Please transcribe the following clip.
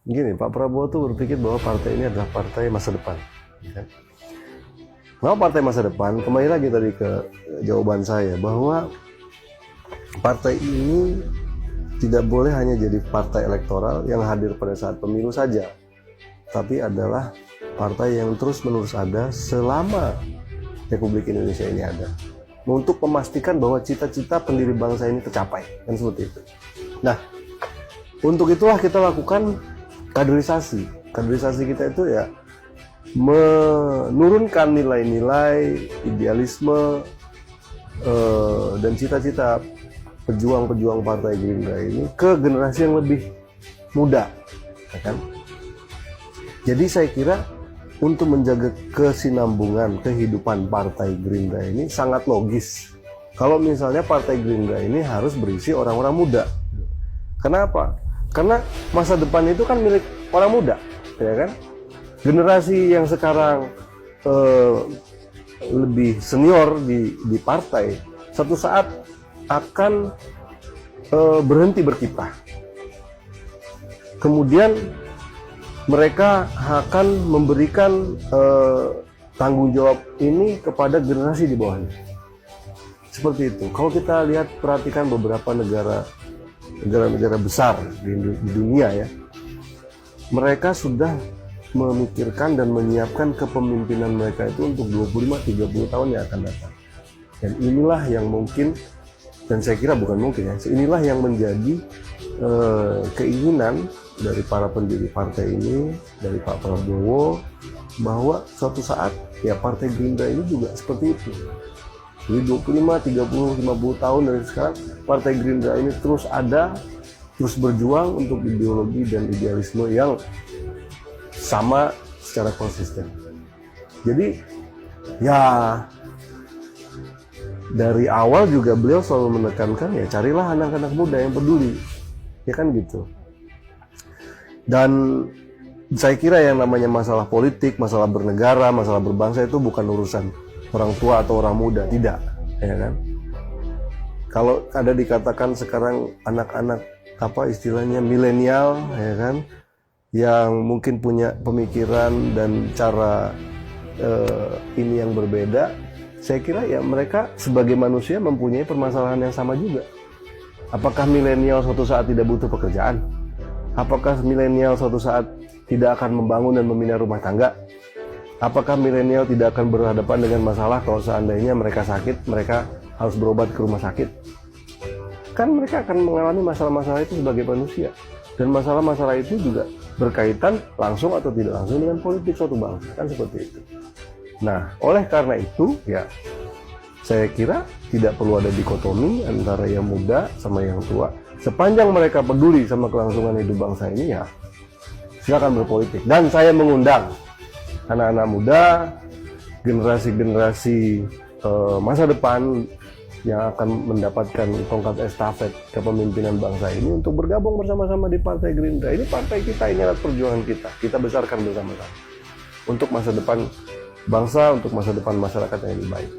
Gini, Pak Prabowo tuh berpikir bahwa partai ini adalah partai masa depan. Ya. Bahwa partai masa depan, kembali lagi tadi ke jawaban saya, bahwa partai ini tidak boleh hanya jadi partai elektoral yang hadir pada saat pemilu saja, tapi adalah partai yang terus-menerus ada selama Republik Indonesia ini ada, untuk memastikan bahwa cita-cita pendiri bangsa ini tercapai, kan seperti itu. Nah, untuk itulah kita lakukan kaderisasi. Kaderisasi kita itu ya menurunkan nilai-nilai idealisme dan cita-cita pejuang-pejuang Partai Gerindra ini ke generasi yang lebih muda, ya kan? Jadi saya kira untuk menjaga kesinambungan kehidupan Partai Gerindra ini sangat logis kalau misalnya Partai Gerindra ini harus berisi orang-orang muda. Kenapa? Karena masa depan itu kan milik orang muda, ya kan? Generasi yang sekarang lebih senior di partai, satu saat akan berhenti berkiprah. Kemudian mereka akan memberikan tanggung jawab ini kepada generasi di bawahnya. Seperti itu. Kalau kita lihat, perhatikan beberapa negara besar di dunia ya, mereka sudah memikirkan dan menyiapkan kepemimpinan mereka itu untuk 25-30 tahun yang akan datang. Dan inilah yang mungkin, dan saya kira bukan mungkin ya, inilah yang menjadi keinginan dari para pendiri partai ini, dari Pak Prabowo, bahwa suatu saat ya Partai Gerindra ini juga seperti itu. Jadi 25, 30, 50 tahun dari sekarang, Partai Gerindra ini terus ada, terus berjuang untuk ideologi dan idealisme yang sama secara konsisten. Jadi ya dari awal juga beliau selalu menekankan ya carilah anak-anak muda yang peduli, ya kan gitu. Dan saya kira yang namanya masalah politik, masalah bernegara, masalah berbangsa itu bukan urusan orang tua atau orang muda, tidak, ya kan? Kalau ada dikatakan sekarang anak-anak apa istilahnya milenial, ya kan, yang mungkin punya pemikiran dan cara ini yang berbeda, saya kira ya mereka sebagai manusia mempunyai permasalahan yang sama juga. Apakah milenial suatu saat tidak butuh pekerjaan? Apakah milenial suatu saat tidak akan membangun dan membina rumah tangga? Apakah milenial tidak akan berhadapan dengan masalah kalau seandainya mereka sakit, mereka harus berobat ke rumah sakit? Kan mereka akan mengalami masalah-masalah itu sebagai manusia. Dan masalah-masalah itu juga berkaitan langsung atau tidak langsung dengan politik suatu bangsa, kan seperti itu. Nah, oleh karena itu, ya saya kira tidak perlu ada dikotomi antara yang muda sama yang tua. Sepanjang mereka peduli sama kelangsungan hidup bangsa ini, ya silakan berpolitik. Dan saya mengundang anak-anak muda, generasi-generasi masa depan yang akan mendapatkan tongkat estafet kepemimpinan bangsa ini untuk bergabung bersama-sama di Partai Gerindra. Ini partai kita, ini alat perjuangan kita. Kita besarkan bersama-sama untuk masa depan bangsa, untuk masa depan masyarakat yang lebih baik.